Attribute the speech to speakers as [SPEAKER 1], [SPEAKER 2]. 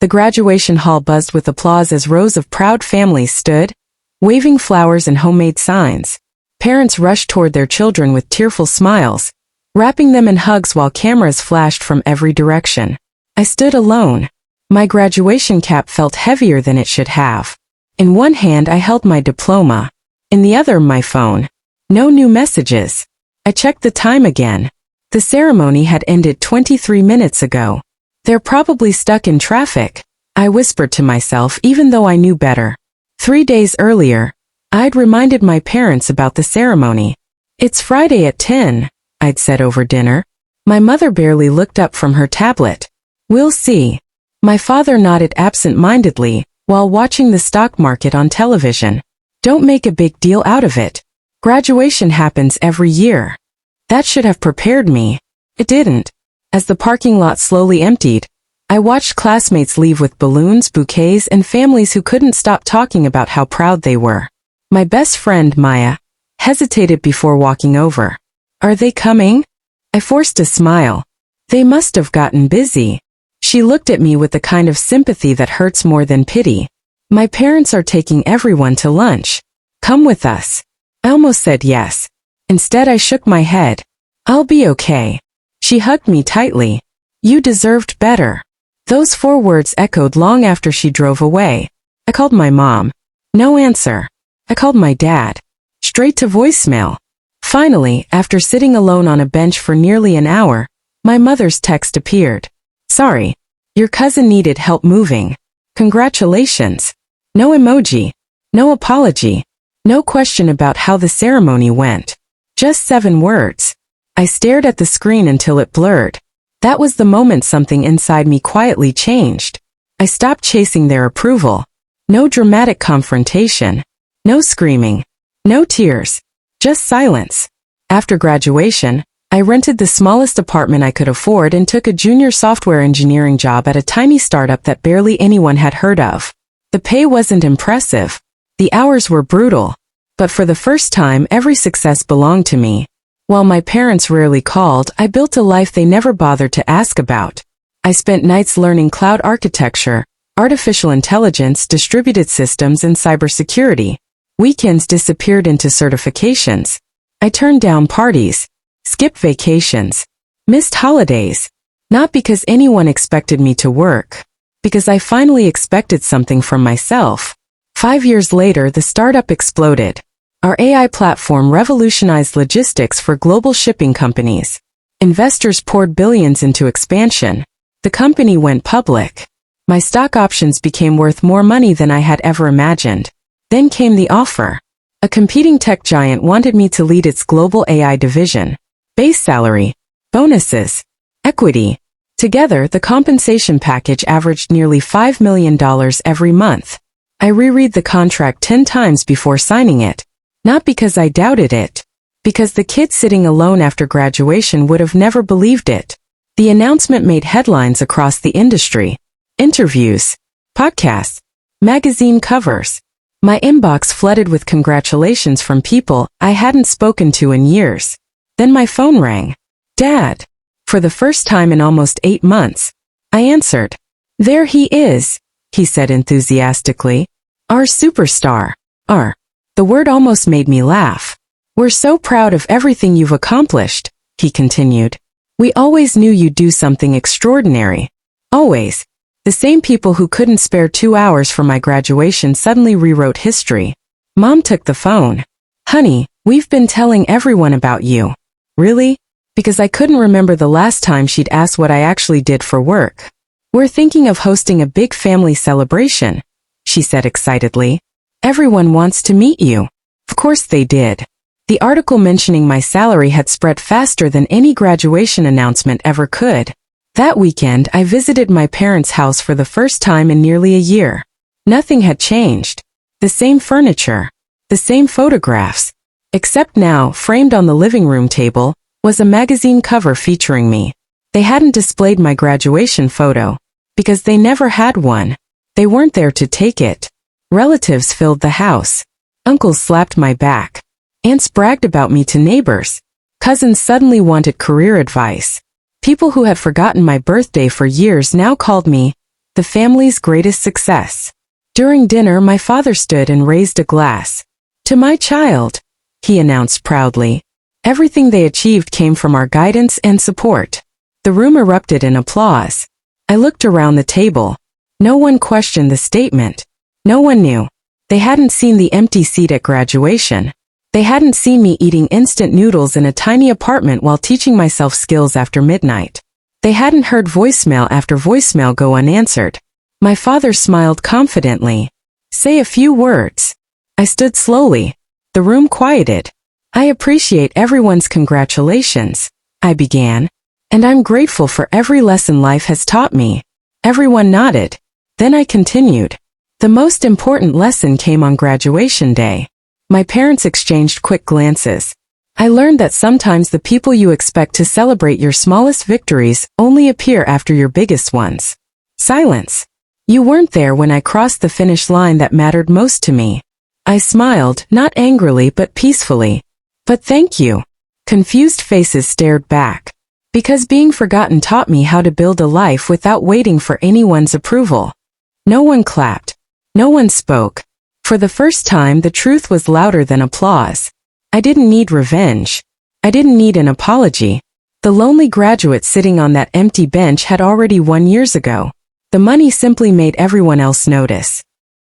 [SPEAKER 1] The graduation hall buzzed with applause as rows of proud families stood, waving flowers and homemade signs. Parents rushed toward their children with tearful smiles, wrapping them in hugs while cameras flashed from every direction. I stood alone. My graduation cap felt heavier than it should have. In one hand I held my diploma. In the other my phone. No new messages. I checked the time again. The ceremony had ended 23 minutes ago. They're probably stuck in traffic, I whispered to myself even though I knew better. 3 days earlier, I'd reminded my parents about the ceremony. It's Friday at 10, I'd said over dinner. My mother barely looked up from her tablet. We'll see. My father nodded absent-mindedly while watching the stock market on television. Don't make a big deal out of it. Graduation happens every year. That should have prepared me. It didn't. As the parking lot slowly emptied, I watched classmates leave with balloons, bouquets, and families who couldn't stop talking about how proud they were. My best friend, Maya, hesitated before walking over. Are they coming? I forced a smile. They must have gotten busy. She looked at me with the kind of sympathy that hurts more than pity. My parents are taking everyone to lunch. Come with us. I almost said yes. Instead I shook my head. I'll be okay. She hugged me tightly. You deserved better. Those 4 words echoed long after she drove away. I called my mom. No answer. I called my dad. Straight to voicemail. Finally, after sitting alone on a bench for nearly an hour, my mother's text appeared. Sorry. Your cousin needed help moving. Congratulations. No emoji. No apology. No question about how the ceremony went. Just 7 words. I stared at the screen until it blurred. That was the moment something inside me quietly changed. I stopped chasing their approval. No dramatic confrontation. No screaming. No tears. Just silence. After graduation, I rented the smallest apartment I could afford and took a junior software engineering job at a tiny startup that barely anyone had heard of. The pay wasn't impressive. The hours were brutal. But for the first time, every success belonged to me. While my parents rarely called, I built a life they never bothered to ask about. I spent nights learning cloud architecture, artificial intelligence, distributed systems, and cybersecurity. Weekends disappeared into certifications. I turned down parties, skipped vacations, missed holidays. Not because anyone expected me to work. Because I finally expected something from myself. 5 years later, the startup exploded. Our AI platform revolutionized logistics for global shipping companies. Investors poured billions into expansion. The company went public. My stock options became worth more money than I had ever imagined. Then came the offer. A competing tech giant wanted me to lead its global AI division. Base salary, bonuses, equity. Together, the compensation package averaged nearly $5 million every month. I reread the contract 10 times before signing it. Not because I doubted it. Because the kid sitting alone after graduation would have never believed it. The announcement made headlines across the industry. Interviews, podcasts, magazine covers. My inbox flooded with congratulations from people I hadn't spoken to in years. Then my phone rang. Dad. For the first time in almost 8 months. I answered. There he is, he said enthusiastically. Our superstar. The word almost made me laugh. We're so proud of everything you've accomplished, he continued. We always knew you'd do something extraordinary. Always. The same people who couldn't spare 2 hours for my graduation suddenly rewrote history. Mom took the phone. Honey, we've been telling everyone about you. Really? Because I couldn't remember the last time she'd asked what I actually did for work. We're thinking of hosting a big family celebration, she said excitedly. Everyone wants to meet you. Of course they did. The article mentioning my salary had spread faster than any graduation announcement ever could. That weekend, I visited my parents' house for the first time in nearly a year. Nothing had changed. The same furniture. The same photographs. Except now, framed on the living room table, was a magazine cover featuring me. They hadn't displayed my graduation photo. Because they never had one. They weren't there to take it. Relatives filled the house. Uncles slapped my back. Aunts bragged about me to neighbors. Cousins suddenly wanted career advice. People who had forgotten my birthday for years now called me the family's greatest success. During dinner, my father stood and raised a glass. "To my child," he announced proudly. Everything they achieved came from our guidance and support. The room erupted in applause. I looked around the table. No one questioned the statement. No one knew. They hadn't seen the empty seat at graduation. They hadn't seen me eating instant noodles in a tiny apartment while teaching myself skills after midnight. They hadn't heard voicemail after voicemail go unanswered. My father smiled confidently. "Say a few words." I stood slowly. The room quieted. "I appreciate everyone's congratulations," I began. "And I'm grateful for every lesson life has taught me." Everyone nodded. Then I continued. "The most important lesson came on graduation day." My parents exchanged quick glances. I learned that sometimes the people you expect to celebrate your smallest victories only appear after your biggest ones. Silence. "You weren't there when I crossed the finish line that mattered most to me." I smiled, not angrily but peacefully. "But thank you." Confused faces stared back. Because being forgotten taught me how to build a life without waiting for anyone's approval. No one clapped. No one spoke. For the first time, the truth was louder than applause. I didn't need revenge. I didn't need an apology. The lonely graduate sitting on that empty bench had already won years ago. The money simply made everyone else notice.